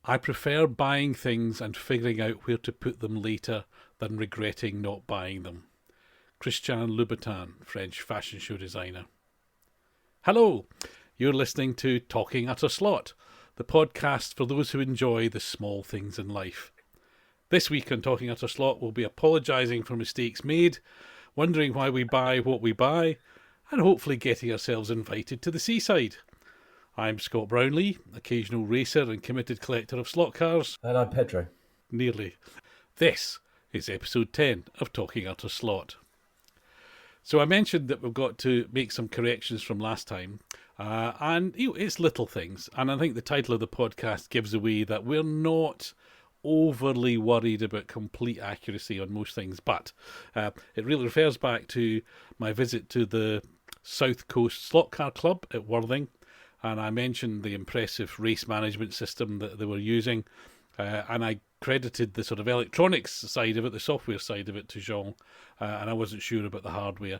I prefer buying things and figuring out where to put them later than regretting not buying them. Christian Louboutin, French fashion show designer. Hello, you're listening to Talking at a Slot, the podcast for those who enjoy the small things in life. This week on Talking at a Slot, we'll be apologising for mistakes made, wondering why we buy what we buy, and hopefully getting ourselves invited to the seaside. I'm Scott Brownlee, occasional racer and committed collector of slot cars. And I'm Pedro. Nearly. This is episode 10 of Talking at a Slot. So I mentioned that we've got to make some corrections from last time, and it's little things. And I think the title of the podcast gives away that we're not overly worried about complete accuracy on most things, but it really refers back to my visit to the South Coast Slot Car Club at Worthing, and I mentioned the impressive race management system that they were using, and I credited the sort of electronics side of it, the software side of it, to Jean, and I wasn't sure about the hardware.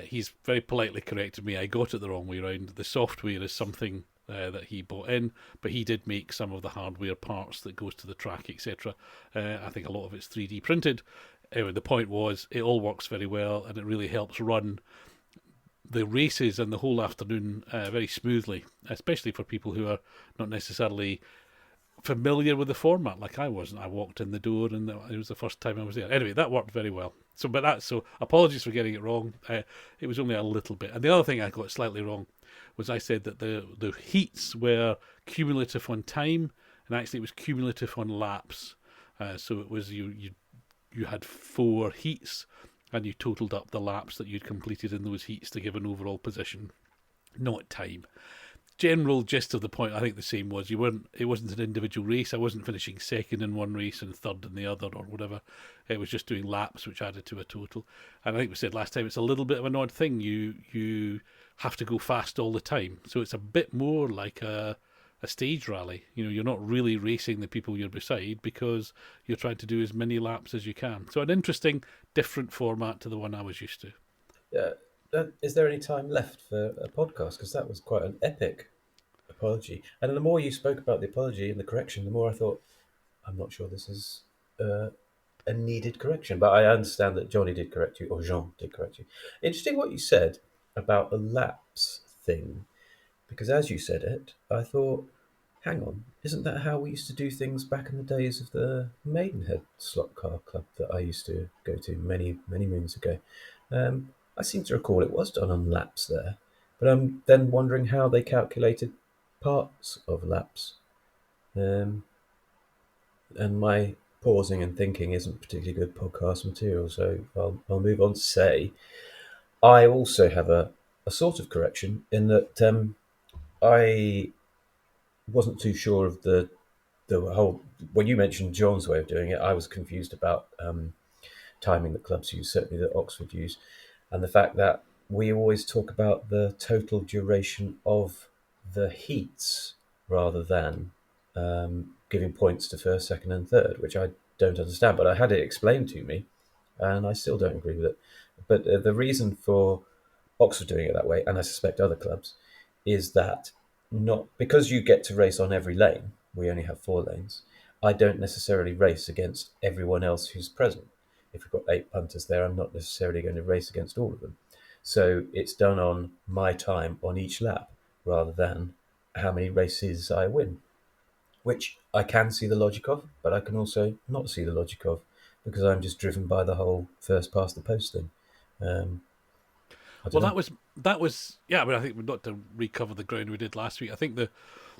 He's very politely corrected me. I got it the wrong way around. The software is something that he bought in, but he did make some of the hardware parts that goes to the track, etc. I think a lot of it's 3D printed. Anyway, the point was, it all works very well, and it really helps run the races and the whole afternoon very smoothly, especially for people who are not necessarily familiar with the format like I wasn't. I walked in the door and it was the first time I was there. Anyway, that worked very well. So apologies for getting it wrong. It was only a little bit. And the other thing I got slightly wrong was I said that the heats were cumulative on time, and actually it was cumulative on laps. So it was you had 4 heats, and you totaled up the laps that you'd completed in those heats to give an overall position, not time. General gist of the point, I think the same was, it wasn't an individual race. I wasn't finishing second in one race and third in the other or whatever. It was just doing laps, which added to a total. And I think we said last time, it's a little bit of an odd thing. You have to go fast all the time. So it's a bit more like a stage rally. You're not really racing the people you're beside because you're trying to do as many laps as you can. So an interesting, different format to the one I was used to. Yeah. Is there any time left for a podcast? Because that was quite an epic apology. And the more you spoke about the apology and the correction, the more I thought, I'm not sure this is a needed correction. But I understand that Johnny did correct you, or Jean did correct you. Interesting what you said about the laps thing. Because as you said it, I thought, hang on, isn't that how we used to do things back in the days of the Maidenhead Slot Car Club that I used to go to many, many moons ago? I seem to recall it was done on laps there, but I'm then wondering how they calculated parts of laps. And my pausing and thinking isn't particularly good podcast material, so I'll move on to say I also have a sort of correction in that I wasn't too sure of the whole. When you mentioned John's way of doing it, I was confused about timing that clubs use, certainly that Oxford use, and the fact that we always talk about the total duration of the heats rather than giving points to first, second, and third, which I don't understand. But I had it explained to me, and I still don't agree with it. But the reason for Oxford doing it that way, and I suspect other clubs, is that not because you get to race on every lane. We only have 4 lanes. I don't necessarily race against everyone else who's present. If we've got 8 punters there, I'm not necessarily going to race against all of them. So it's done on my time on each lap rather than how many races I win, which I can see the logic of, but I can also not see the logic of because I'm just driven by the whole first past the post thing. Well, that was yeah. I mean, I think not to recover the ground we did last week. I think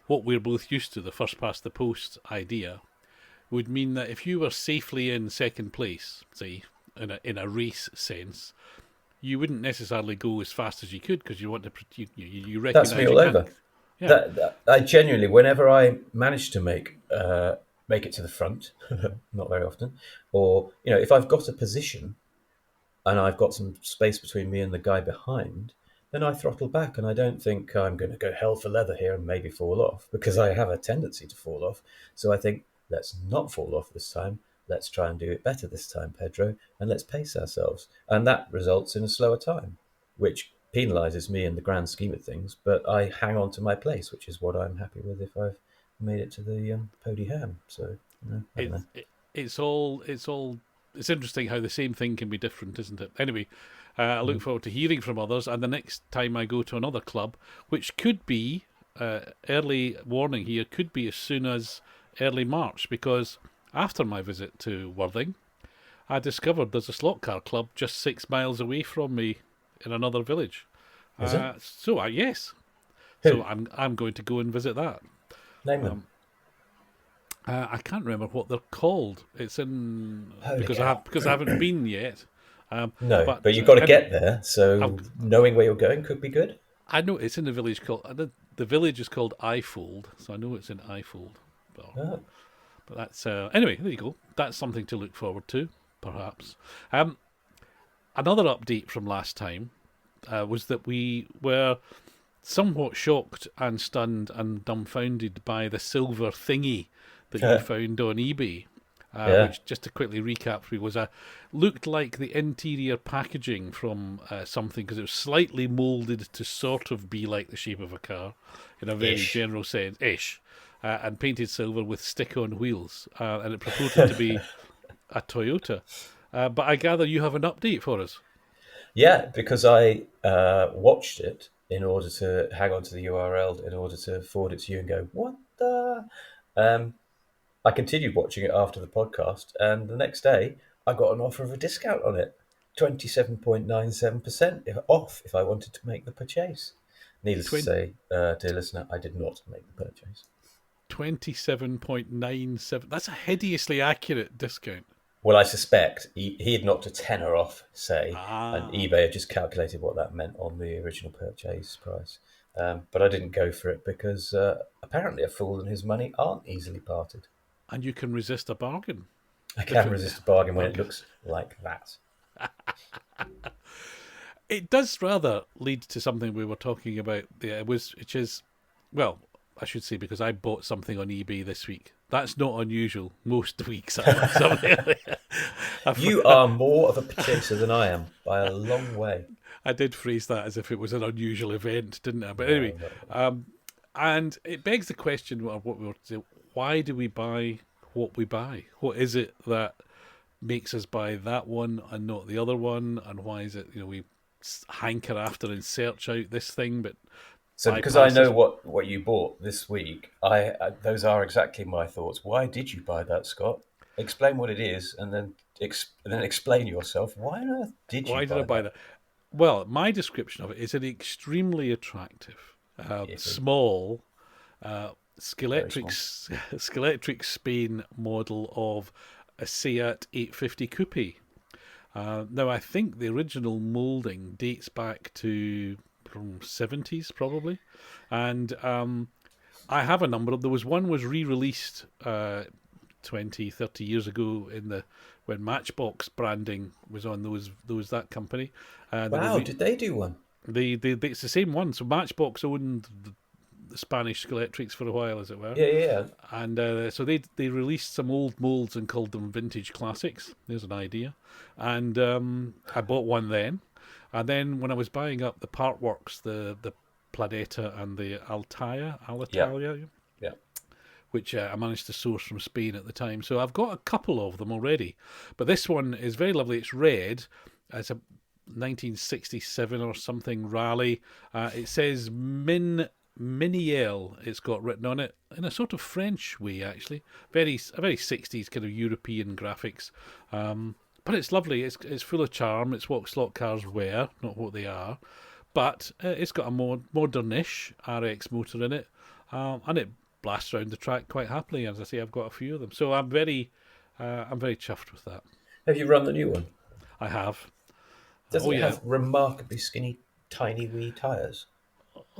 what we're both used to, the first past the post idea, would mean that if you were safely in second place, say in a race sense, you wouldn't necessarily go as fast as you could because you want to you recognise that's me all over. Yeah. That I genuinely, whenever I manage to make it to the front, not very often, or if I've got a position and I've got some space between me and the guy behind, then I throttle back and I don't think I'm going to go hell for leather here and maybe fall off, because I have a tendency to fall off. So I think, let's not fall off this time. Let's try and do it better this time, Pedro, and let's pace ourselves. And that results in a slower time, which penalises me in the grand scheme of things, but I hang on to my place, which is what I'm happy with if I've made it to the Pody Ham. So I don't know. It's interesting how the same thing can be different, isn't it? Anyway, I look Mm. forward to hearing from others, and the next time I go to another club, which could be early warning here, could be as soon as early March, because after my visit to Worthing, I discovered there's a slot car club just 6 miles away from me in another village. Is it? Yes, so Who? I'm going to go and visit that. Name them. Um, I can't remember what they're called. It's in Holy cow! because I haven't been yet. No, But but you've got to anyway, get there. I've, So knowing where you're going could be good. I know it's in the village called the village is called Ifold, so I know it's in Ifold. But, Oh. but that's anyway. There you go. That's something to look forward to, perhaps. Another update from last time was that we were somewhat shocked and stunned and dumbfounded by the silver thingy that you found on eBay. Yeah. Which, just to quickly recap for you, looked like the interior packaging from something, because it was slightly moulded to sort of be like the shape of a car, in a very Ish. general sense, and painted silver with stick-on wheels, and it purported to be a Toyota. But I gather you have an update for us. Yeah, because I watched it in order to hang on to the URL in order to forward it to you and go, what the? I continued watching it after the podcast, and the next day I got an offer of a discount on it, 27.97% off if I wanted to make the purchase. Needless to say, dear listener, I did not make the purchase. 27.97. That's a hideously accurate discount. Well, I suspect he had knocked a tenner off, say, and Ah. eBay had just calculated what that meant on the original purchase price. But I didn't go for it because apparently a fool and his money aren't easily parted. And you can resist a bargain. I can't resist a bargain when it looks like that. It does rather lead to something we were talking about. Which is, well, I should say, because I bought something on eBay this week. That's not unusual. Most weeks I buy something. You are more of a purchaser than I am by a long way. I did phrase that as if it was an unusual event, didn't I? But anyway, No. and it begs the question of what we were to say. Why do we buy what we buy? What is it that makes us buy that one and not the other one? And why is it, we hanker after and search out this thing, but So because I bypass know this? what you bought this week, I those are exactly my thoughts. Why did you buy that, Scott? Explain what it is, and then explain yourself. Why on earth did you Why did I buy buy that? that? Well, my description of it is an extremely attractive, small, Very small. Skeletric Spain model of a Seat 850 Coupe. Now, I think the original moulding dates back to from 70s probably, and I have a number of. There was one was re-released 20, 30 years ago when Matchbox branding was on that company. They were Wow, did they do one? it's the same one. So Matchbox owned the Spanish Skeletrics for a while, as it were. Yeah. And so they released some old molds and called them vintage classics. There's an idea. And I bought one then. And then when I was buying up the part works, the Planeta and the Alitalia, Yeah. which I managed to source from Spain at the time. So I've got a couple of them already. But this one is very lovely. It's red. It's a 1967 or something rally. It says Miniel, it's got written on it in a sort of French way, actually. A very 60s kind of European graphics. But it's lovely. It's full of charm. It's what slot cars were, not what they are. But it's got a more modernish RX motor in it, and it blasts around the track quite happily. As I say, I've got a few of them, so I'm very chuffed with that. Have you run the new one? I have. Doesn't it have remarkably skinny, tiny wee tyres?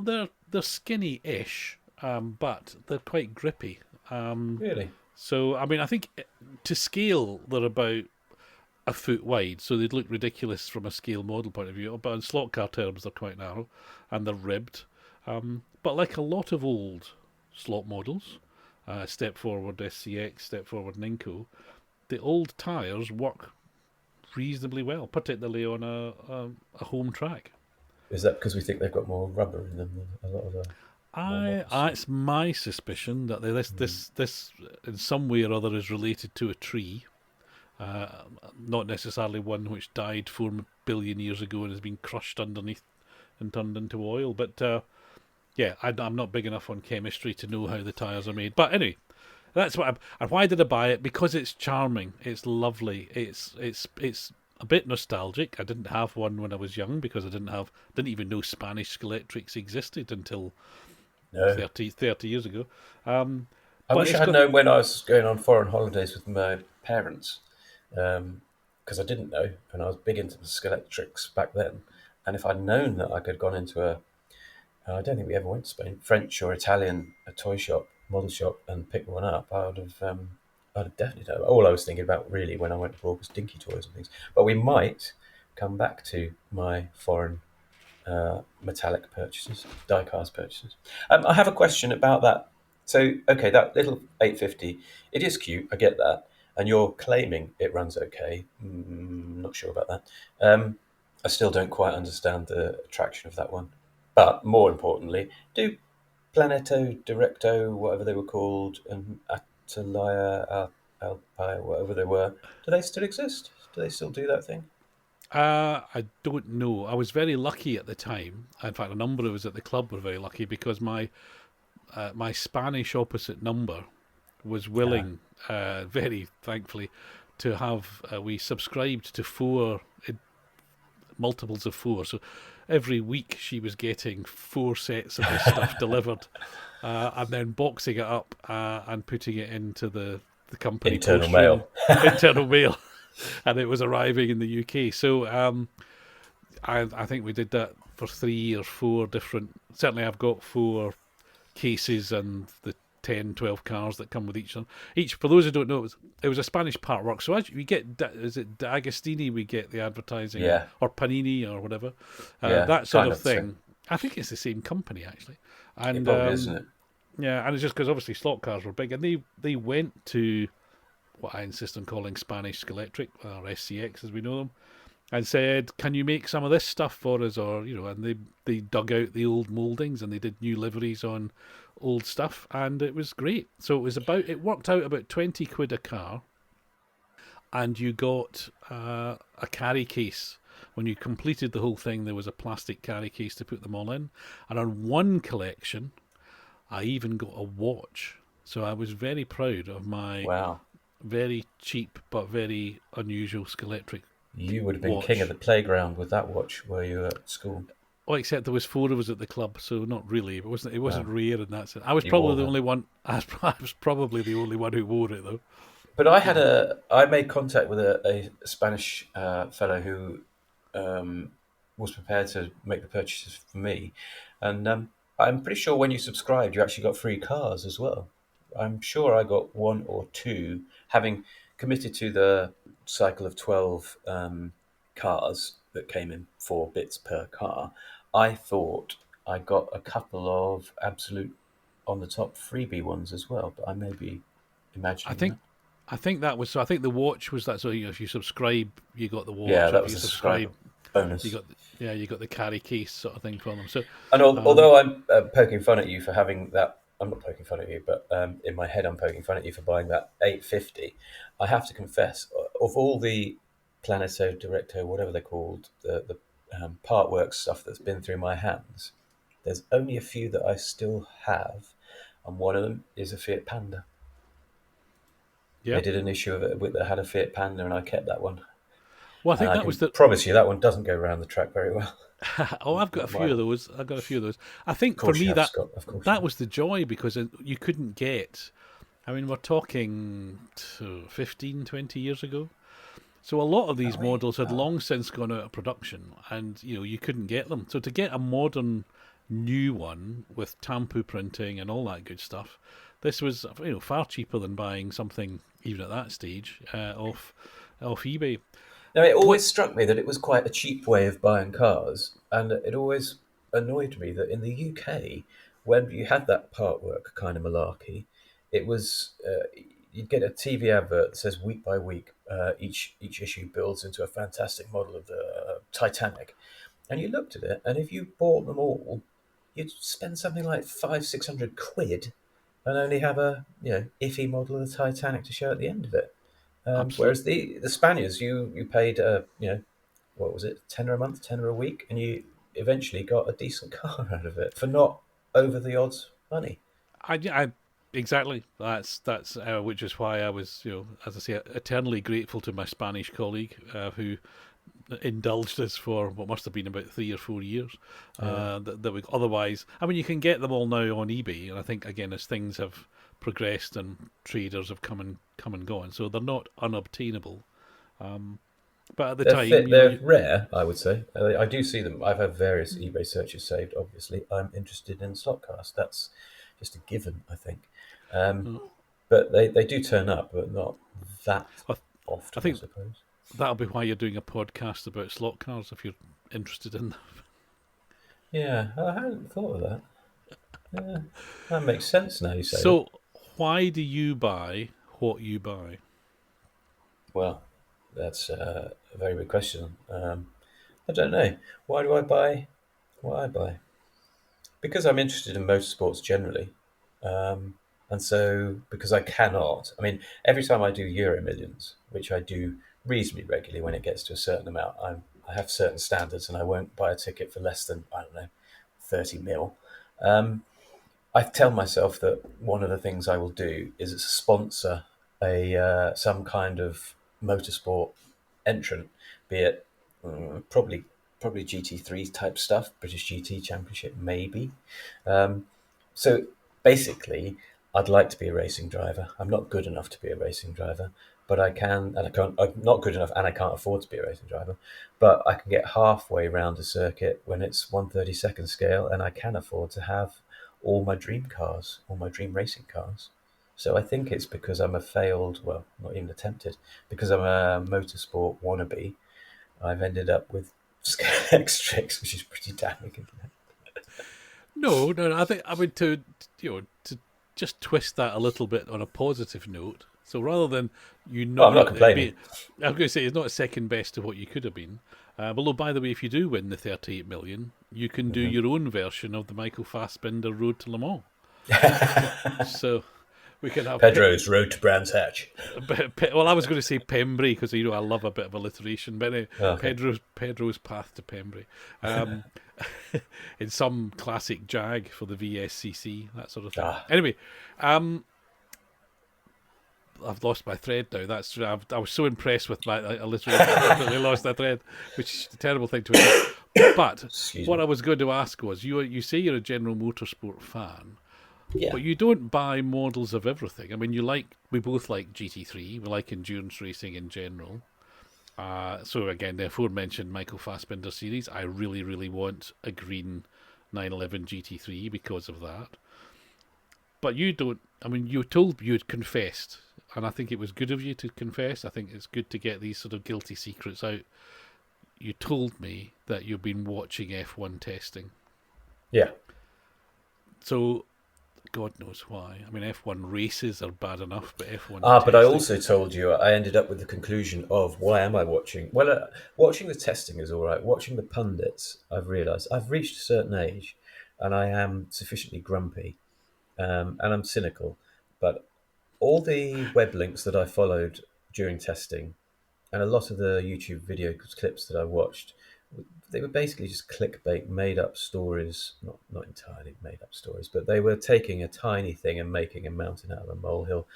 They're skinny-ish, but they're quite grippy. Really? So I mean, I think to scale they're about a foot wide, so they'd look ridiculous from a scale model point of view. But in slot car terms, they're quite narrow, and they're ribbed. But like a lot of old slot models, Step Forward SCX, Step Forward Ninko, the old tyres work reasonably well, particularly on a home track. Is that because we think they've got more rubber in them than a lot of the... more models. It's my suspicion that this in some way or other is related to a tree, uh, not necessarily one which died 4 billion years ago and has been crushed underneath and turned into oil. But yeah, I'm not big enough on chemistry to know how the tires are made. But anyway, that's what. And why did I buy it? Because it's charming. It's lovely. It's a bit nostalgic. I didn't have one when I was young because didn't even know Spanish Skeletrics existed until No, 30 years ago. I But wish I it's had got known when I was going on foreign holidays with my parents, because I didn't know, and I was big into the Skeletrix back then. And if I'd known that I could have gone into I don't think we ever went to Spain, French or Italian, a toy shop, model shop, and picked one up, I'd have definitely done. All I was thinking about really when I went abroad was dinky toys and things. But we might come back to my foreign metallic purchases, die-cast purchases. I have a question about that. So, okay, that little 850, it is cute, I get that. And you're claiming it runs okay. Not sure about that. I still don't quite understand the attraction of that one. But more importantly, do Planeto, Directo, whatever they were called, and Atalaya, Alpaya, whatever they were, do they still exist? Do they still do that thing? I don't know. I was very lucky at the time. In fact, a number of us at the club were very lucky because my Spanish opposite number was Ah, willing, very thankfully, to have. We subscribed to four multiples of four. So every week she was getting 4 sets of this stuff delivered, and then boxing it up and putting it into the company internal post room, mail. internal mail, and it was arriving in the UK. So I think we did that for 3 or 4 different. Certainly, I've got 4 cases and the 10, 12 cars that come with each one. Each, for those who don't know, it was a Spanish part work. So as we get, is it D'Agostini? We get the advertising, Yeah, or Panini, or whatever, yeah, that sort kind of of. So thing. I think it's the same company actually, it and probably is, isn't it? yeah, and it's just because obviously slot cars were big, and they went to what I insist on calling Spanish Skeletric or SCX as we know them, and said, "Can you make some of this stuff for us?" Or and they dug out the old mouldings and they did new liveries on old stuff, and it was great. So it worked out about 20 quid a car, and you got a carry case. When you completed the whole thing, there was a plastic carry case to put them all in, and on one collection, I even got a watch. So I was very proud of my Wow, very cheap but very unusual Skeletric you would have been king of watch. the playground with that watch, were you at school? Oh, except there was 4 of us at the club, so not really. It wasn't Wow, rare in that sense. I was you wore probably the that. only one. I was probably the only one who wore it though. But You know. I made contact with a Spanish fellow who um, was prepared to make the purchases for me, and I'm pretty sure when you subscribed, you actually got free cars as well. I'm sure I got one or two, having committed to the cycle of 12 cars that came in 4 bits per car. I thought I got a couple of absolute on the top freebie ones as well, but I may be I imagining think that. I think that was so. I think the watch was that. So if you subscribe, you got the Yeah, watch. Or that if was you a subscriber subscribe, you bonus. got you got the carry case sort of thing from them. So And um, although I'm poking fun at you for having that, I'm not poking fun at you, but in my head I'm poking fun at you for buying that 850. I have to confess, of all the Planeto, Directo, whatever they're called, the part work stuff that's been through my hands, there's only a few that I still have, and one of them is a Fiat Panda. yeah. They did an issue of it that had a Fiat Panda, and I kept that one. Well, I And think I that was can the. promise you that one doesn't go around the track very well. Oh, I've got a Not my few of one. those. I've got a few of those. I Of think for course you me have, that Scott. Of course you that have. was the joy because you couldn't get. I mean, we're talking 15, 20 years ago. So a lot of these Are we? models had Oh. long since gone out of production, and you couldn't get them. So to get a modern new one with tampu printing and all that good stuff, this was far cheaper than buying something even at that stage off eBay. Now, it What always struck me that it was quite a cheap way of buying cars, and it always annoyed me that in the UK, when you had that part work kind of malarkey, it was you'd get a TV advert that says week by week, each issue builds into a fantastic model of the Titanic, and you looked at it, and if you bought them all, you'd spend something like 500-600 quid and only have a iffy model of the Titanic to show at the end of it. Absolutely. Whereas the Spaniards, you paid what was it, tenner a month, tenner a week, and you eventually got a decent car out of it for not over the odds money. I exactly. That's which is why I was, as I say, eternally grateful to my Spanish colleague who indulged us for what must have been about 3 or 4 years. Yeah. That we otherwise, I mean, you can get them all now on eBay, and I think again as things have progressed and traders have come and gone, so they're not unobtainable. But at the They're time, fit. They're rare, I would say. I do see them. I've had various eBay searches saved. Obviously, I'm interested in slot cars. That's just a given, I think. Um, uh, but they do turn up, but not that I, I often, I think suppose. that'll be why you're doing a podcast about slot cars if you're interested in them. Yeah, I hadn't thought of that. Yeah, that makes sense now you say that. So, why do you buy what you buy? Well, that's a very good question. I don't know. Why do I buy what I buy? Because I'm interested in motorsports generally. Um, and so, because I cannot, I mean, every time I do Euro Millions, which I do reasonably regularly when it gets to a certain amount, I have certain standards and I won't buy a ticket for less than, I don't know, 30 mil. Um, I tell myself that one of the things I will do is sponsor a some kind of motorsport entrant, be it probably GT3 type stuff, British GT Championship maybe. Um, so basically, I'd like to be a racing driver. I'm not good enough to be a racing driver, but I can, and I can't. I'm not good enough, and I can't afford to be a racing driver. But I can get halfway round a circuit when it's 1/32 scale, and I can afford to have all my dream cars, all my dream racing cars. So I think it's because I'm a failed, well, not even attempted, because I'm a motorsport wannabe. I've ended up with scale X-Trix, which is pretty damning. Isn't it? No, no, I think I would to just twist that a little bit on a positive note. So rather than you Oh, I'm not not it complaining. be, I was going to say it's not second best to what you could have been. Although, by the way, if you do win the 38 million, you can do Mhm. your own version of the Michael Fassbender Road to Le Mans. So we can have Pedro's Road to Brands Hatch. well, I was going to say Pembrey because I love a bit of alliteration, but anyway, Oh, okay. Pedro's path to Pembrey, um, in some classic Jag for the VSCC, that sort of thing. Ah, Anyway, um, I've lost my thread now. I was so impressed with my alliteration, I completely lost that thread, which is a terrible thing to admit. But excuse what me. I was going to ask was, you say you're a general motorsport fan. Yeah. But you don't buy models of everything. I mean, we both like GT3. We like endurance racing in general. So again, the aforementioned Michael Fassbender series. I really, really want a green 911 GT3 because of that. But you don't. I mean, you'd confessed, and I think it was good of you to confess. I think it's good to get these sort of guilty secrets out. You told me that you've been watching F1 testing. Yeah. So God knows why. I mean, F1 races are bad enough, but F1 Ah, but I testing. also told you I ended up with the conclusion of why am I watching? Well, watching the testing is all right. Watching the pundits, I've realised I've reached a certain age, and I am sufficiently grumpy, and I'm cynical. But all the web links that I followed during testing, and a lot of the YouTube video clips that I watched, they were basically just clickbait, made up stories. Not entirely made up stories, but they were taking a tiny thing and making a mountain out of a molehill.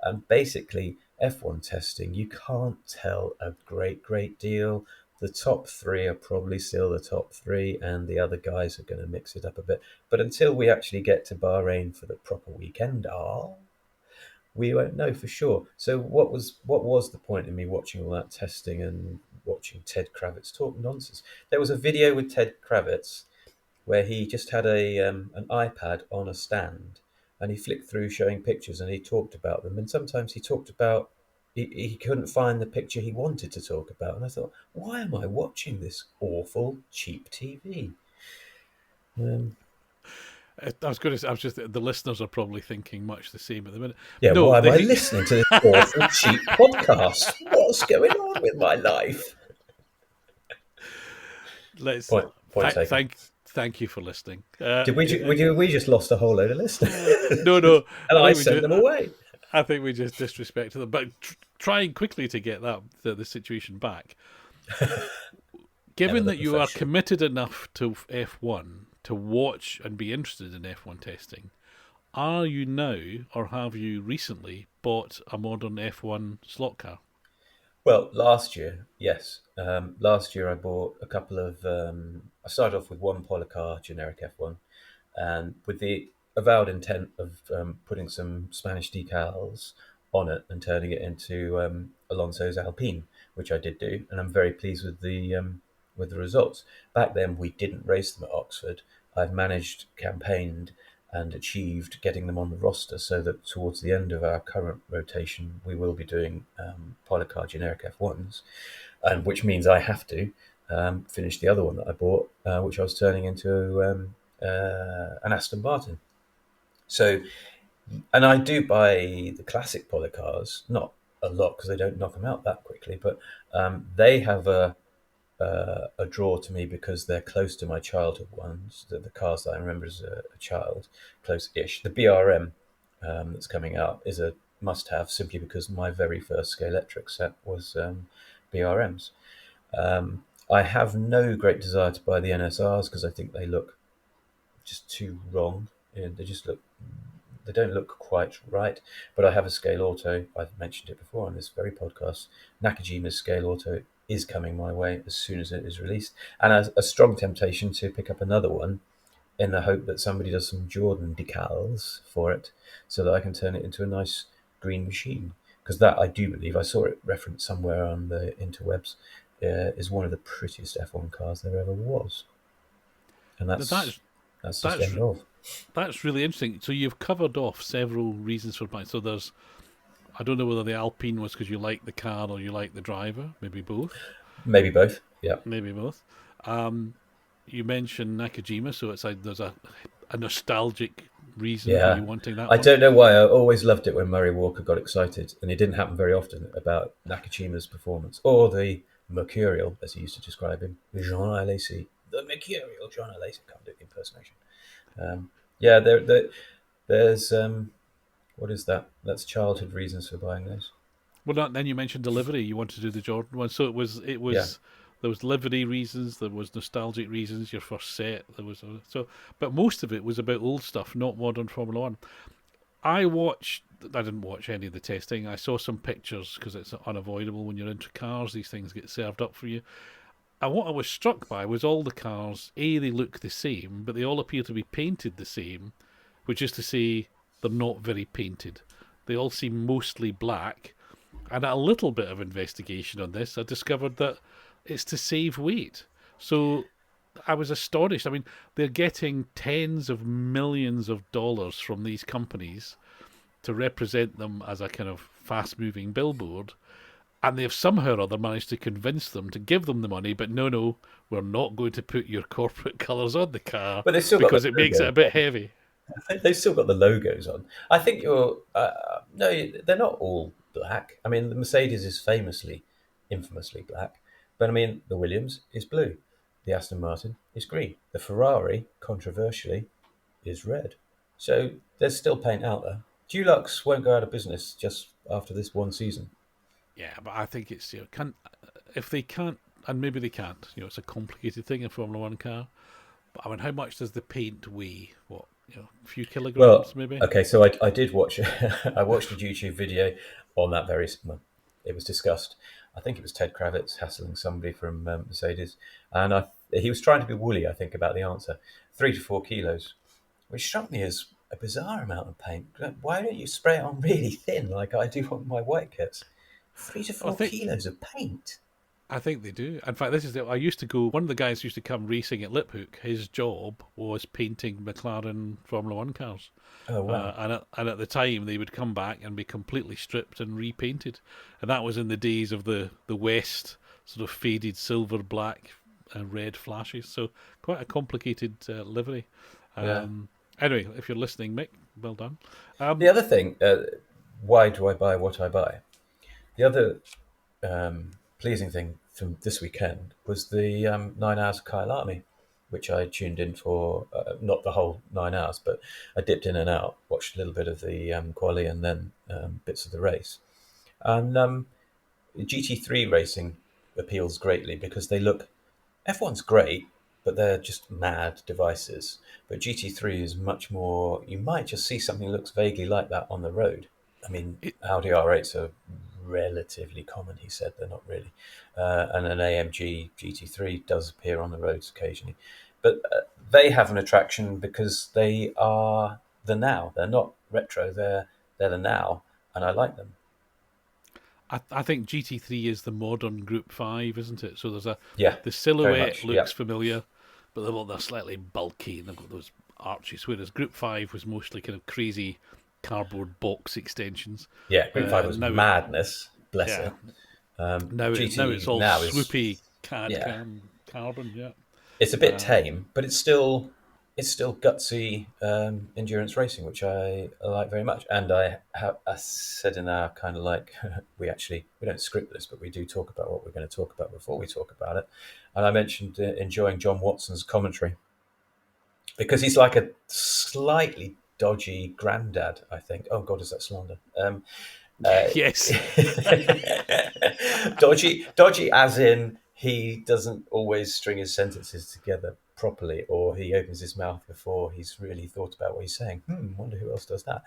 And basically, F1 testing, you can't tell a great deal. The top three are probably still the top three, and the other guys are going to mix it up a bit. But until we actually get to Bahrain for the proper weekend, we won't know for sure. So what was the point in me watching all that testing and watching Ted Kravitz talk nonsense? There was a video with Ted Kravitz where he just had an iPad on a stand and he flicked through showing pictures and he talked about them. And sometimes he talked about he couldn't find the picture he wanted to talk about. And I thought, why am I watching this awful cheap TV? Um, I was going to say, I was just the listeners are probably thinking much the same at the minute. yeah, No, why am I listening to this awful cheap podcast? What's going on with my life? let's Point taken. Thank you for listening. We just lost a whole load of listeners, No, no. and I I think we sent just. them away. I think we just disrespected them, but trying quickly to get the situation back. Ever Given the that you are professional. committed enough to F1 to watch and be interested in F1 testing, are you now, or have you recently bought a modern F1 slot car? Well, last year, yes. Last year I bought a couple of. I started off with one Polycar generic F1, and with the avowed intent of putting some Spanish decals on it and turning it into Alonso's Alpine, which I did do, and I'm very pleased with the results. Back then, we didn't race them at Oxford. I've managed, campaigned, and achieved getting them on the roster so that towards the end of our current rotation, we will be doing Polycar generic F1s, and which means I have to finish the other one that I bought, which I was turning into an Aston Martin. So, and I do buy the classic Polycars, not a lot because they don't knock them out that quickly, but they have a draw to me because they're close to my childhood ones, the cars that I remember as a child, close-ish. The BRM that's coming out is a must-have simply because my very first Scalextric set was BRMs. I have no great desire to buy the NSRs because I think they look just too wrong. They just look, they don't look quite right. But I have a Scale Auto. I've mentioned it before on this very podcast. Nakajima's Scale Auto is coming my way as soon as it is released, and a strong temptation to pick up another one in the hope that somebody does some Jordan decals for it, so that I can turn it into a nice green machine. Because that I do believe I saw it referenced somewhere on the interwebs is one of the prettiest F1 cars there ever was, and Now that's just that's end of. that's really interesting. So you've covered off several reasons for buying. So there's, I don't know whether the Alpine was because you like the car or you like the driver, maybe both, Maybe both. Yeah. maybe both. Um, you mentioned Nakajima, so it's like there's a nostalgic reason for you Yeah. wanting that I one. don't know why. I always loved it when Murray Walker got excited, and it didn't happen very often about Nakajima's performance or the Mercurial, as he used to describe him, Jean Alesi. The Mercurial, Jean Alesi. Can't do the impersonation. Yeah, there's what is that? That's childhood reasons for buying those. Well, then you mentioned delivery. You wanted to do the Jordan one, so it Yeah. was there was livery reasons, there was nostalgic reasons. Your first set, there was so, but most of it was about old stuff, not modern Formula One. I watched. I didn't watch any of the testing. I saw some pictures because it's unavoidable when you're into cars. These things get served up for you. And what I was struck by was all the cars. A, they look the same, but they all appear to be painted the same, which is to say they're not very painted. They all seem mostly black. And a little bit of investigation on this, I discovered that it's to save weight. So I was astonished. I mean, they're getting tens of millions of dollars from these companies to represent them as a kind of fast moving billboard. And they've somehow or other managed to convince them to give them the money, but no, no, we're not going to put your corporate colours on the car But they've still got the because it makes it a logo. bit heavy. They've still got the logos on. I think you're. No, they're not all black. I mean, the Mercedes is infamously black. But I mean, the Williams is blue. The Aston Martin is green. The Ferrari, controversially, is red. So there's still paint out there. Dulux won't go out of business just after this one season. Yeah, but I think it's, can if they can't, and maybe they can't. It's a complicated thing in Formula One car. But I mean, how much does the paint weigh? What, a few kilograms Well, maybe? okay, so I did watch I watched a YouTube video on that very well, it was discussed. I think it was Ted Kravitz hassling somebody from Mercedes, and he was trying to be woolly. I think about the answer, 3 to 4 kilos, which struck me as a bizarre amount of paint. Why don't you spray it on really thin like I do on my white kits? Three to I four think kilos of paint. I think they do. In fact, this is I used to go. One of the guys used to come racing at Liphook. His job was painting McLaren Formula One cars, Oh wow! and at the time they would come back and be completely stripped and repainted, and that was in the days of the West sort of faded silver, black, and red flashes. So quite a complicated livery. Yeah. Anyway, if you're listening, Mick, well done. The other thing, why do I buy what I buy? The other pleasing thing from this weekend was the 9 hours of Kyle Army. which I tuned in for, not the whole 9 hours, but I dipped in and out, watched a little bit of the quali and then bits of the race. And GT3 racing appeals greatly because they look, F1's great, but they're just mad devices. But GT3 is much more, you might just see something that looks vaguely like that on the road. I mean, It, Audi R8s are relatively common, he said, they're not really. And an AMG GT3 does appear on the roads occasionally. But they have an attraction because they are the now. They're not retro, they're the now, and I like them. I think GT3 is the modern Group 5, isn't it? So Yeah, the very silhouette much. Yeah. looks familiar, but they're slightly bulky and they've got those arches. Whereas Group 5 was mostly kind of crazy cardboard box extensions. Yeah, Group 5 was Now, madness, bless yeah, it. now it's GT all now is, swoopy CAD yeah, carbon. Yeah, it's a bit tame, but it's still gutsy endurance racing, which I like very much. And I said in our kind of like we don't script this, but we do talk about what we're going to talk about before we talk about it. And I mentioned enjoying John Watson's commentary because he's like a slightly dodgy granddad, I think. Oh God, is that slander? Uh, yes. dodgy as in he doesn't always string his sentences together properly, or he opens his mouth before he's really thought about what he's saying. Wonder who else does that.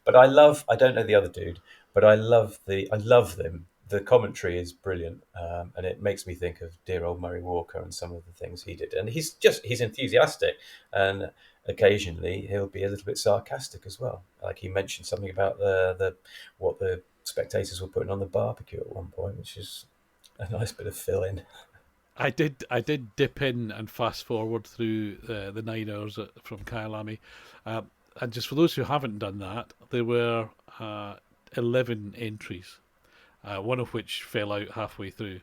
But I don't know the other dude, but I love them. The commentary is brilliant, and it makes me think of dear old Murray Walker and some of the things he did. And he's enthusiastic, and occasionally he'll be a little bit sarcastic as well. Like he mentioned something about the what the spectators were putting on the barbecue at one point, which is a nice bit of fill in. I did dip in and fast forward through the 9 hours from Kyalami. And just for those who haven't done that, there were 11 entries, one of which fell out halfway through.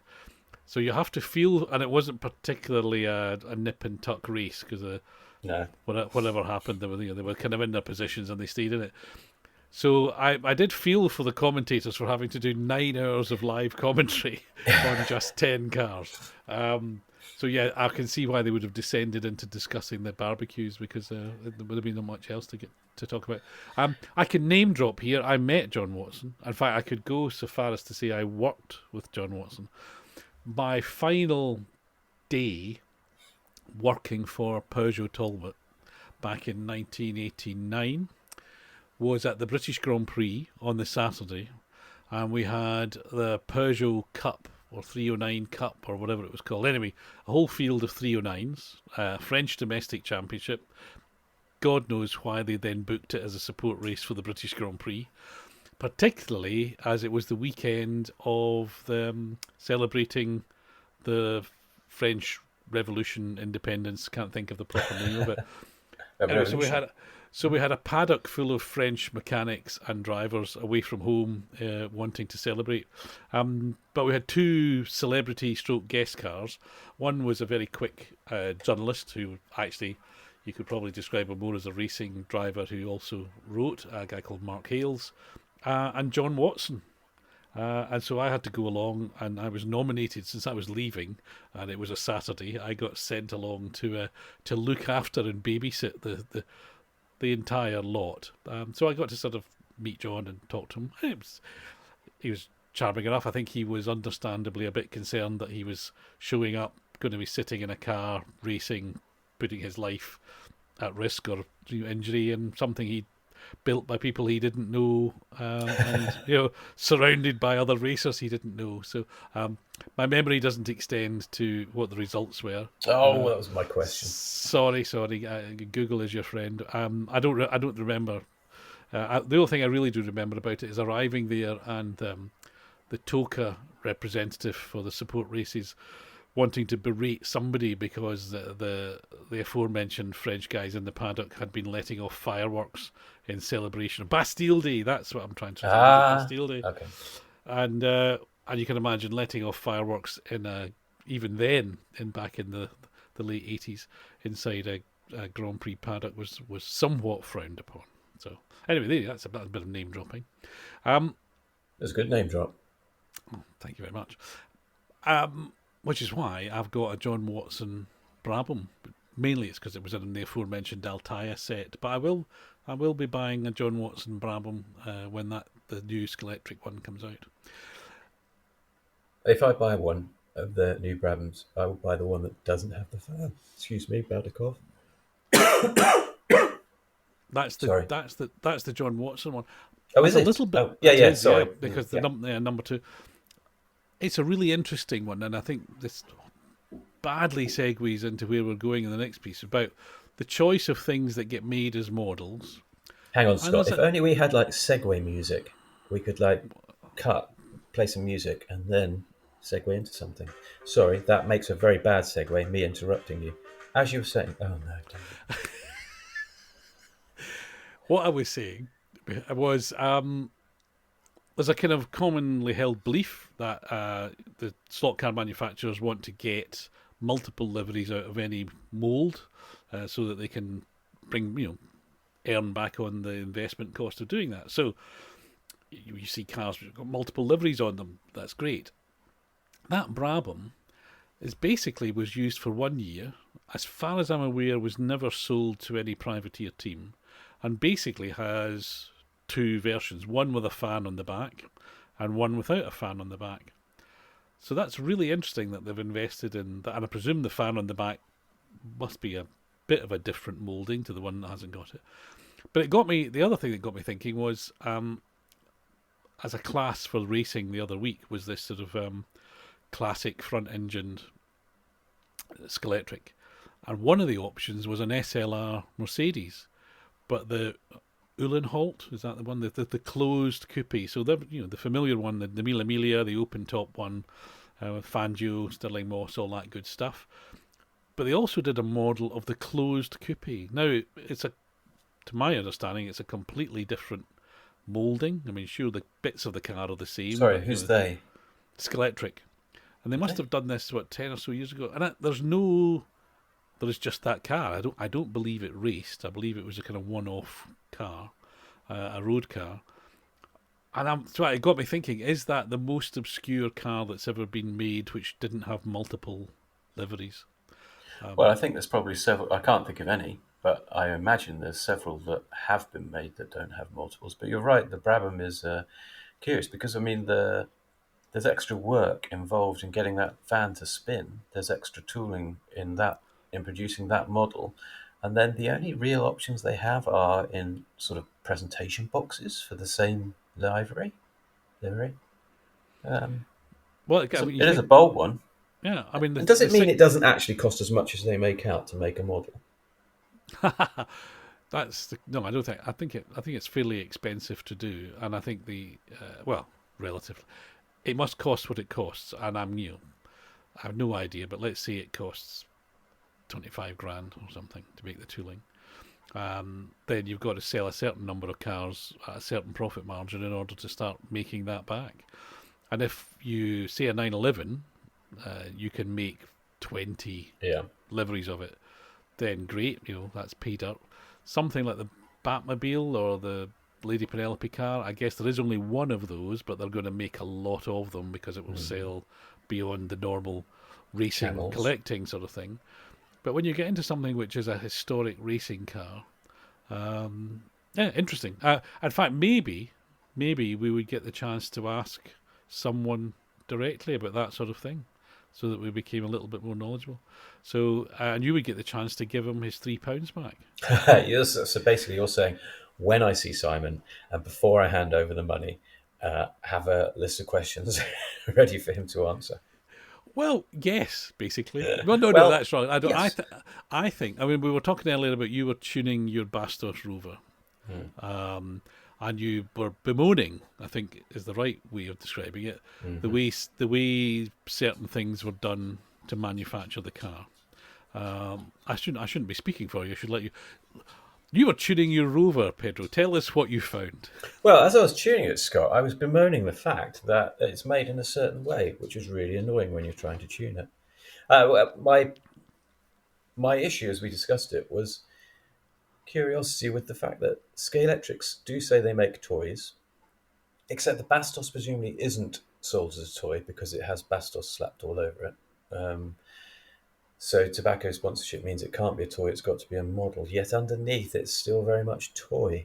So you have to feel, and it wasn't particularly a nip and tuck race because No, whatever happened, they were kind of in their positions and they stayed in it. So I did feel for the commentators for having to do 9 hours of live commentary on just 10 cars. So yeah, I can see why they would have descended into discussing the barbecues because there would have been not much else to talk about. I can name drop here. I met John Watson. In fact, I could go so far as to say I worked with John Watson. My final day working for Peugeot Talbot back in 1989 was at the British Grand Prix on the Saturday, and we had the Peugeot Cup or 309 Cup or whatever it was called. Anyway, a whole field of 309s, French domestic championship. God knows why they then booked it as a support race for the British Grand Prix, particularly as it was the weekend of them celebrating the French Revolution, independence. Can't think of the proper name of it. Anyway, so we had a paddock full of French mechanics and drivers away from home, wanting to celebrate. But we had two celebrity stroke guest cars. One was a very quick journalist who actually you could probably describe him more as a racing driver who also wrote, a guy called Mark Hales, and John Watson. And so I had to go along, and I was nominated since I was leaving, and it was a Saturday. I got sent along to look after and babysit the entire lot. So I got to sort of meet John and talk to him. He was charming enough. I think he was understandably a bit concerned that he was showing up, going to be sitting in a car, racing, putting his life at risk or injury, and something he built by people he didn't know, and surrounded by other racers he didn't know. So my memory doesn't extend to what the results were. Oh, that was my question. Sorry. Google is your friend. I don't remember. The only thing I really do remember about it is arriving there and the TOCA representative for the support races wanting to berate somebody because the aforementioned French guys in the paddock had been letting off fireworks in celebration of Bastille Day. That's what I'm trying to say. Bastille Day. Okay. And you can imagine letting off fireworks even then back in the late 80s inside a Grand Prix paddock was somewhat frowned upon. So anyway, that's a bit of name dropping. That's a good name drop. Thank you very much. Which is why I've got a John Watson Brabham. Mainly it's because it was in the aforementioned Altair set. But I will be buying a John Watson Brabham when the new Scalextric one comes out. If I buy one of the new Brabhams, I will buy the one that doesn't have the fan. Excuse me, about to cough. Sorry. That's the John Watson one. Oh, It's is a it? little bit. Oh, yeah, It yeah. is, Sorry. because Yeah. number two. It's a really interesting one, and I think this badly segues into where we're going in the next piece about the choice of things that get made as models. Hang on, And Scott. there's If only we had like segue music, we could like play some music, and then segue into something. Sorry, that makes a very bad segue. Me interrupting you, as you were saying. Oh no, David. What I was saying was there's a kind of commonly held belief that the slot car manufacturers want to get multiple liveries out of any mould so that they can earn back on the investment cost of doing that. So you see cars which have got multiple liveries on them. That's great. That Brabham was used for 1 year. As far as I'm aware, was never sold to any privateer team, and basically has two versions: one with a fan on the back, and one without a fan on the back. So that's really interesting that they've invested in that, and I presume the fan on the back must be a bit of a different moulding to the one that hasn't got it. But it got me. The other thing that got me thinking was, as a class for racing the other week, was this sort of classic front-engined Scalextric, and one of the options was an SLR Mercedes, but the Uhlenholt, is that the one, the closed coupe? So the familiar one, the Mille Miglia, the open top one, with Fangio, Stirling Moss, all that good stuff. But they also did a model of the closed coupe. Now to my understanding, it's a completely different moulding. I mean, sure, the bits of the car are the same. Sorry, but, who's they? Scalextric. And they must have done this 10 or so years ago. And there is just that car. I don't believe it raced. I believe it was a kind of one-off car, a road car. And so it got me thinking: is that the most obscure car that's ever been made, which didn't have multiple liveries? Well, I think there's probably several. I can't think of any, but I imagine there's several that have been made that don't have multiples. But you're right. The Brabham is curious because I mean there's extra work involved in getting that fan to spin. There's extra tooling in producing that model. And then the only real options they have are in sort of presentation boxes for the same livery. Well, It is a bold one. Yeah, I mean, And does it mean it doesn't actually cost as much as they make out to make a model? No, I don't think. I think it's fairly expensive to do, and I think relatively, it must cost what it costs. And I have no idea, but let's say it costs 25 grand or something to make the tooling. Then you've got to sell a certain number of cars at a certain profit margin in order to start making that back. And if you say a 911, you can make 20 liveries of it, then great, that's paid up. Something like the Batmobile or the Lady Penelope car, I guess there is only one of those, but they're going to make a lot of them because it will sell beyond the normal racing collecting sort of thing. But when you get into something which is a historic racing car, interesting. In fact, maybe we would get the chance to ask someone directly about that sort of thing, so that we became a little bit more knowledgeable. So, and you would get the chance to give him his £3 back. So basically, you're saying, when I see Simon and before I hand over the money, have a list of questions ready for him to answer. Well, yes, basically. Well, no, that's wrong. Yes. I think. I mean, we were talking earlier about you were tuning your Bastos Rover, and you were bemoaning, I think is the right way of describing it, the way certain things were done to manufacture the car. I shouldn't be speaking for you. I should let you. You were tuning your Rover, Pedro. Tell us what you found. Well, as I was tuning it, Scott, I was bemoaning the fact that it's made in a certain way, which is really annoying when you're trying to tune it. My issue, as we discussed it, was curiosity with the fact that Scalextrics do say they make toys, except the Bastos presumably isn't sold as a toy because it has Bastos slapped all over it. So tobacco sponsorship means it can't be a toy, it's got to be a model. Yet underneath, it's still very much toy.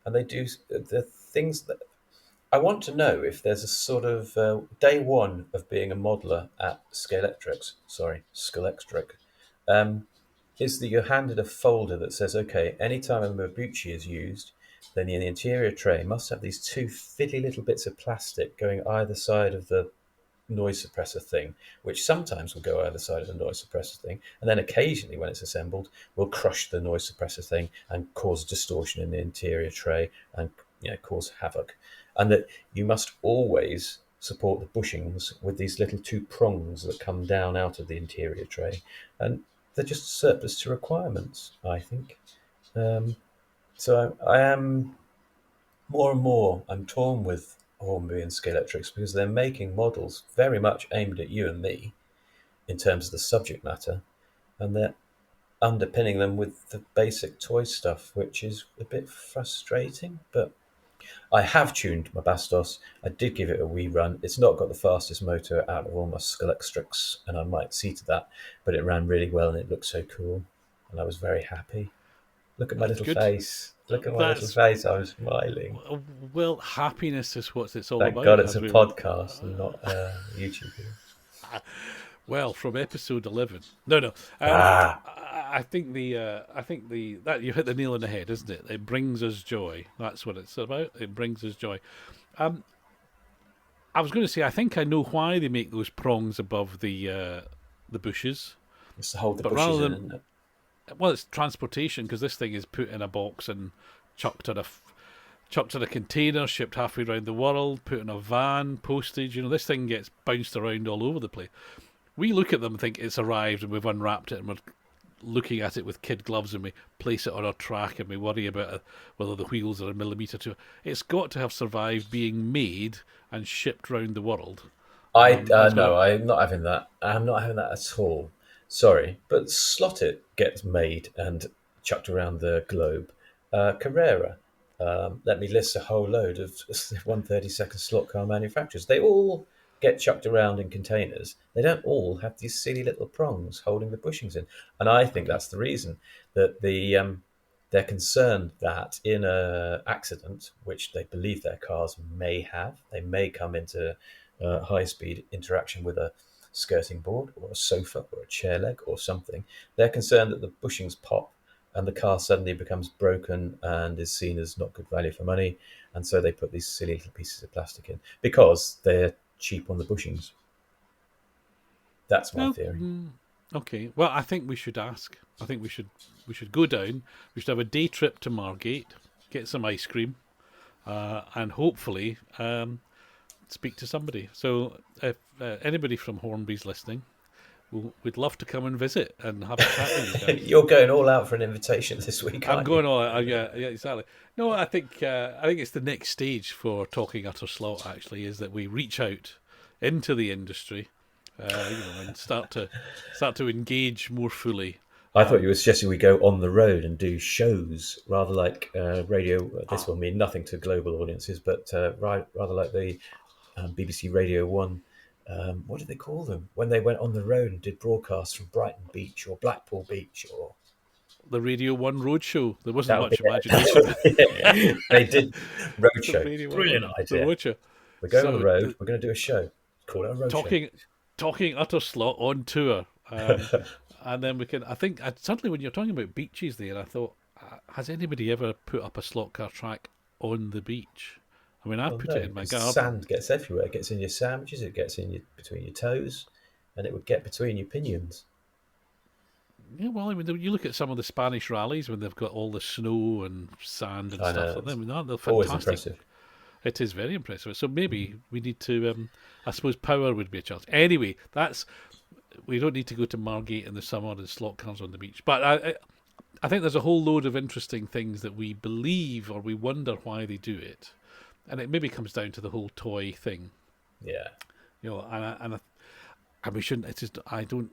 And they do the things that I want to know if there's a sort of day one of being a modeler at Scalextric, is that you're handed a folder that says, okay, anytime a mabuchi is used, then the interior tray must have these two fiddly little bits of plastic going either side of the noise suppressor thing, which sometimes will go either side of the noise suppressor thing, and then occasionally, when it's assembled, will crush the noise suppressor thing and cause distortion in the interior tray and cause havoc. And that you must always support the bushings with these little two prongs that come down out of the interior tray, and they're just surplus to requirements, I think. So I am more and more, I'm torn with Hornby and Scalextrics because they're making models very much aimed at you and me in terms of the subject matter, and they're underpinning them with the basic toy stuff, which is a bit frustrating. But I have tuned my Bastos. I did give it a wee run. It's not got the fastest motor out of all my Scalextrics, and I might see to that, but it ran really well and it looked so cool, and I was very happy. Look at my That's little good. face. Look at my little That's face. I'm smiling. well, happiness is what it's all Thank about. God it's As a we were, podcast and not YouTube. well, from episode 11. No, no. Ah, I think the that you hit the nail on the head, isn't it? It brings us joy. That's what it's about. It brings us joy. I was going to say I think I know why they make those prongs above the bushes, it's to hold the but bushes rather in, than, isn't it? well, it's transportation because this thing is put in a box and chucked in a chucked in a container, shipped halfway around the world, put in a van, postage. This thing gets bounced around all over the place. We look at them and think it's arrived and we've unwrapped it and we're looking at it with kid gloves and we place it on our track and we worry about whether the wheels are a millimetre too. It's got to have survived being made and shipped round the world. It's got No, a, I'm not having that. I'm not having that at all. Sorry, but Slot It gets made and chucked around the globe. Carrera, let me list a whole load of 1/32 slot car manufacturers. They all get chucked around in containers. They don't all have these silly little prongs holding the bushings in, and I think okay. that's the reason that they're concerned that in a accident, which they believe their cars may have, they may come into high-speed interaction with a skirting board or a sofa or a chair leg or something. They're concerned that the bushings pop and the car suddenly becomes broken and is seen as not good value for money. And so they put these silly little pieces of plastic in because they're cheap on the bushings. That's my Well, theory. okay. Well, I think we should ask. I think we should go down. We should have a day trip to Margate, get some ice cream, and hopefully speak to somebody. So if anybody from Hornby's listening, we'd love to come and visit and have a chat with you guys. You're going all out for an invitation this week, I'm aren't you? going on. Yeah, exactly. No, I think it's the next stage for talking utter slot. Actually, is that we reach out into the industry, and start to engage more fully. I thought you were suggesting we go on the road and do shows, rather like radio. This will mean nothing to global audiences, but rather like the BBC Radio 1. What did they call them? When they went on the road and did broadcasts from Brighton Beach or Blackpool Beach or... The Radio 1 Roadshow. There wasn't That would be much imagination. it. They did The roadshow. Radio 1 Brilliant the idea. Roadshow. We're going on the So road. We're going to do a show. Call it a roadshow. talking utter slot on tour. And then we can. I think suddenly when you're talking about beaches there, I thought, has anybody ever put up a slot car track on the beach? I mean, I've Well, put no, it in my because garden. sand gets everywhere. It gets in your sandwiches. It gets in between your toes, and it would get between your pinions. Yeah, well, I mean, you look at some of the Spanish rallies when they've got all the snow and sand and I stuff know. like that. I mean, they're Always fantastic. impressive. It is very impressive. So maybe we need to. I suppose power would be a challenge. Anyway, we don't need to go to Margate in the summer and slot cars on the beach. But I think there's a whole load of interesting things that we believe or we wonder why they do it, and it maybe comes down to the whole toy thing. Yeah. And we shouldn't. It's just I don't.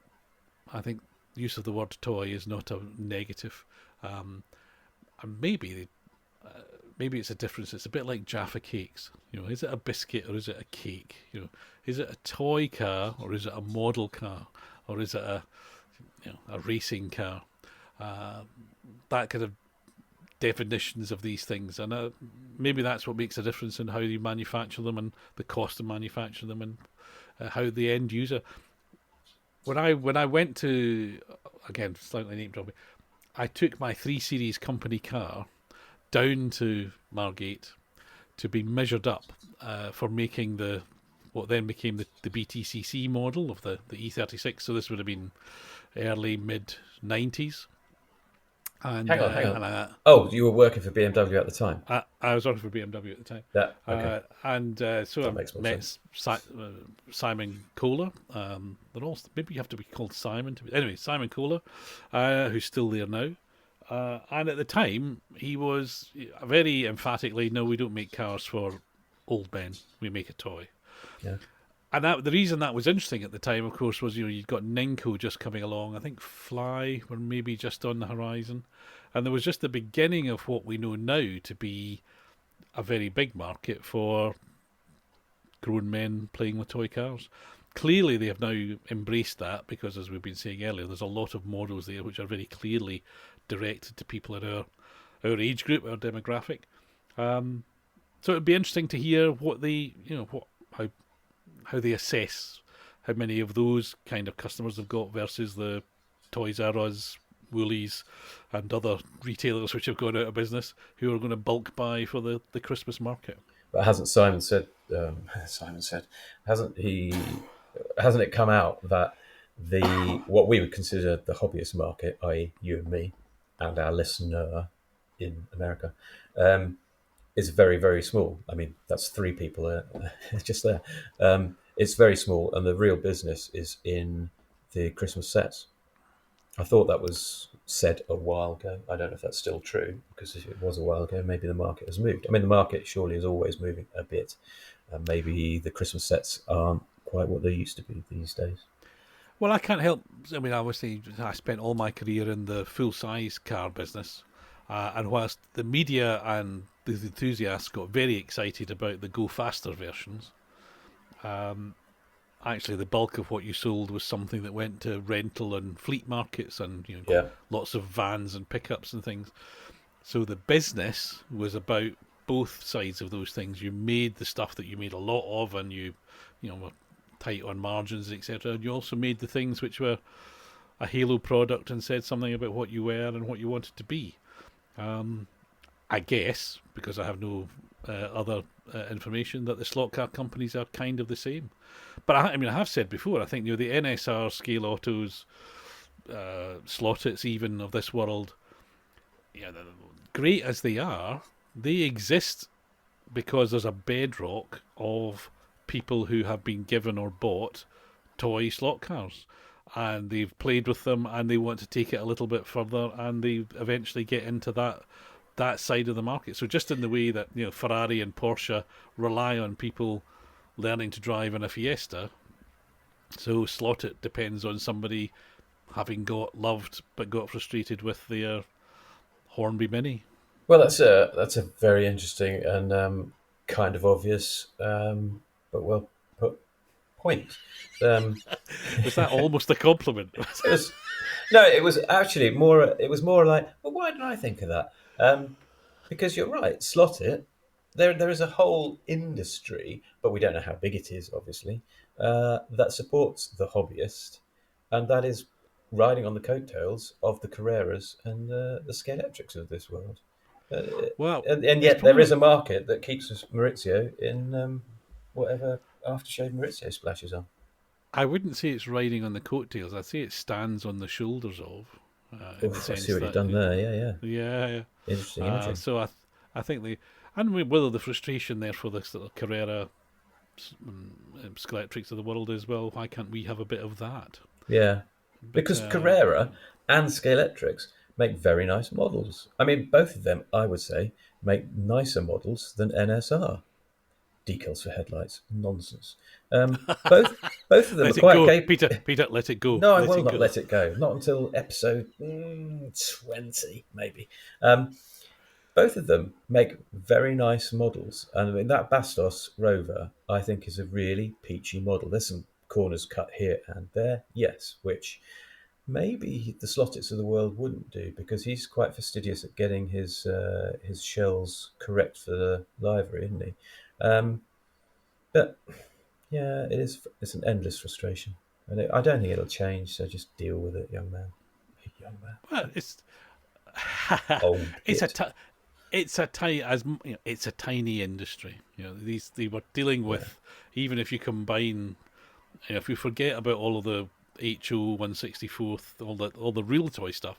I think use of the word toy is not a negative, and maybe it's a difference. It's a bit like Jaffa cakes. Is it a biscuit or is it a cake? Is it a toy car or is it a model car or is it a a racing car. Uh, that kind of definitions of these things, and maybe that's what makes a difference in how you manufacture them and the cost of manufacturing them, and how the end user. When I went to, again, slightly name dropping, I took my 3 Series company car down to Margate to be measured up for making what then became the BTCC model of the E36. So this would have been early mid 90s, and Hang on, hang on. and Oh, you were working for BMW at the time. I was working for BMW at the time. Yeah. Okay. So That I makes more met sense. Simon Kohler. They're all maybe you have to be called Simon. Anyway, Simon Kohler, who's still there now. And at the time, he was very emphatically, no, we don't make cars for old men. We make a toy. Yeah. And the reason that was interesting at the time, of course, was you'd got Ninko just coming along. I think Fly were maybe just on the horizon, and there was just the beginning of what we know now to be a very big market for grown men playing with toy cars. Clearly, they have now embraced that because, as we've been saying earlier, there's a lot of models there which are very clearly directed to people in our age group, our demographic. So it'd be interesting to hear what how they assess how many of those kind of customers they've got versus the Toys R Us, Woolies, and other retailers which have gone out of business who are going to bulk buy for the Christmas market. But hasn't Simon said? Simon said, hasn't he? Hasn't it come out that what we would consider the hobbyist market, i.e., you and me, and our listener in America, is very, very small. I mean, that's 3 people just there. It's very small, and the real business is in the Christmas sets. I thought that was said a while ago. I don't know if that's still true, because if it was a while ago, maybe the market has moved. I mean, the market surely is always moving a bit. And maybe the Christmas sets aren't quite what they used to be these days. Well, I can't help. I mean, obviously, I spent all my career in the full size car business. And whilst the media and the enthusiasts got very excited about the go faster versions, actually the bulk of what you sold was something that went to rental and fleet markets and Yeah. lots of vans and pickups and things. So the business was about both sides of those things. You made the stuff that you made a lot of, and you were tight on margins, etc. And you also made the things which were a halo product and said something about what you were and what you wanted to be. I guess, because I have no other information, that the slot car companies are kind of the same. But I have said before, I think the NSR, Scale Autos, Slottits even of this world, great as they are, they exist because there's a bedrock of people who have been given or bought toy slot cars, and they've played with them and they want to take it a little bit further, and they eventually get into that side of the market. So just in the way that Ferrari and Porsche rely on people learning to drive in a Fiesta, so Slot It depends on somebody having got loved but got frustrated with their Hornby Mini. Well, that's a very interesting and kind of obvious, but well put point. Was that almost a compliment? It was, no, it was actually more. It was more like, well, why didn't I think of that? Because you're right, Slot It. There is a whole industry, but we don't know how big it is, obviously, that supports the hobbyist, and that is riding on the coattails of the Carreras and the Scalextrics of this world. Uh, Well, and it's yet there is probably. a market that keeps us Maurizio in whatever aftershave Maurizio splashes on. I wouldn't say it's riding on the coattails. I'd say it stands on the shoulders of, in the Oof, I see sense what you've that, done there. Yeah, yeah. yeah, yeah. Interesting imagery. So I think and whether the frustration there for this little Carrera Scalextrics of the world is, well, why can't we have a bit of that? Yeah, But because Carrera and Scalextrics make very nice models. I mean, both of them, I would say, make nicer models than NSR. Decals for headlights, nonsense. Both both of them are let it quite go, capable. Peter. Peter, let it go. No, I Let will it not go. let it go. Not until episode 20, maybe. Um, Both of them make very nice models. And I mean, that Bastos Rover, I think, is a really peachy model. There's some corners cut here and there, yes, which maybe the Slottits of the world wouldn't do, because he's quite fastidious at getting his shells correct for the livery, isn't he? But yeah, it's an endless frustration, and I don't think it'll change. So just deal with it, young man. Young man, Well, it's old it's a git. t- it's a tiny it's a tiny industry. They were dealing Yeah. with, even if you combine, if you forget about all of the HO 164th, all the real toy stuff,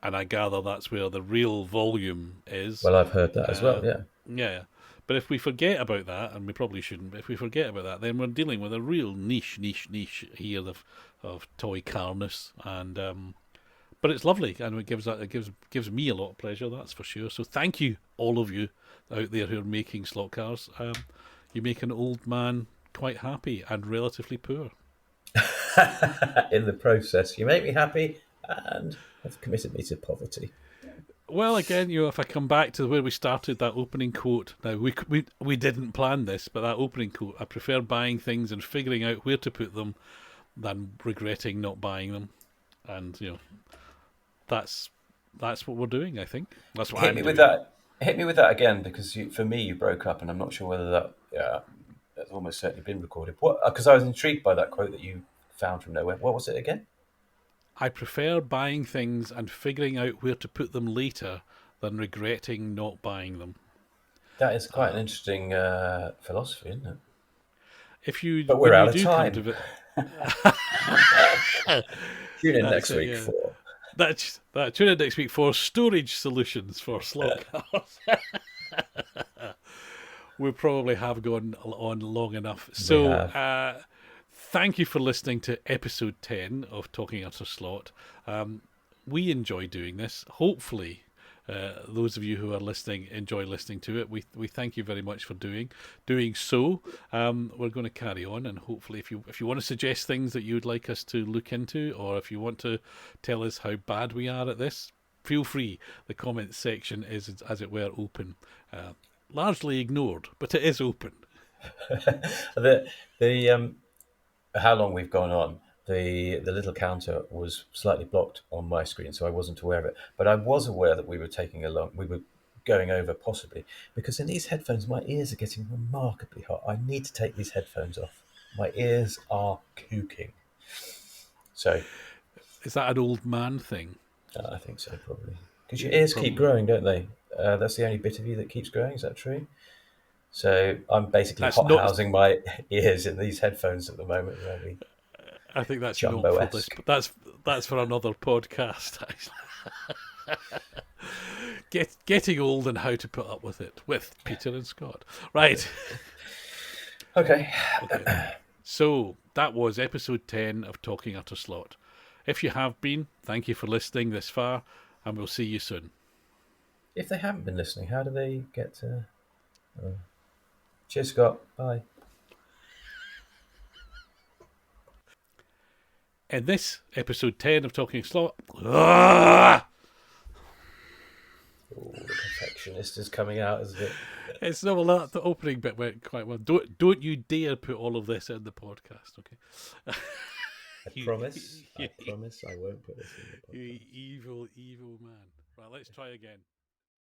and I gather that's where the real volume is. Well, I've heard that as Uh, well. Yeah. yeah, but if we forget about that, and we probably shouldn't, but if we forget about that, then we're dealing with a real niche here of toy carness, and but it's lovely, and it gives me a lot of pleasure. That's for sure. So thank you, all of you out there who are making slot cars. You make an old man quite happy and relatively poor. In the process, you make me happy and have committed me to poverty. Well, again, if I come back to where we started, that opening quote. Now we didn't plan this, but that opening quote. I prefer buying things and figuring out where to put them than regretting not buying them. And that's what we're doing. I think that's what Hit I'm me with doing. that. Hit me with that again, because for me you broke up, and I'm not sure whether that's almost certainly been recorded. What? Because I was intrigued by that quote that you found from nowhere. What was it again? I prefer buying things and figuring out where to put them later than regretting not buying them. That is quite an interesting philosophy, isn't it? If you But we're when you out of do come to time. it, Tune in that's next it. week Yeah, for. that. Tune in next week for storage solutions for slot cars. We probably have gone on long enough. We So, have. thank you for listening to episode 10 of Talking Utter Slot. We enjoy doing this. Hopefully, those of you who are listening enjoy listening to it. We thank you very much for doing so. We're going to carry on, and hopefully, if you want to suggest things that you'd like us to look into, or if you want to tell us how bad we are at this, feel free. The comments section is, as it were, open. Largely ignored, but it is open. The how long we've gone on, the little counter was slightly blocked on my screen, so I wasn't aware of it. But I was aware that we were going over possibly, because in these headphones my ears are getting remarkably hot. I need to take these headphones off. My ears are cooking. So Is that an old man thing? I think so, probably. Because your ears keep Probably. growing, don't they? That's the only bit of you that keeps growing. Is that true? So I'm basically That's hot not. housing my ears in these headphones at the moment. Really I think that's not for this. Jumbo-esque. But that's for another podcast. Getting old and how to put up with it with Peter and Scott. Right. Okay. Okay. So that was episode 10 of Talking Utter Slot. If you have been, thank you for listening this far, and we'll see you soon. If they haven't been listening, how do they get to... Cheers, Scott. Bye. In this episode 10 of Talking Slot... Ah! Oh, the perfectionist is coming out, isn't it? It's not a lot. The opening bit went quite well. Don't you dare put all of this in the podcast, okay? I promise. I promise I won't put this in the podcast. You evil man. Right, let's try again.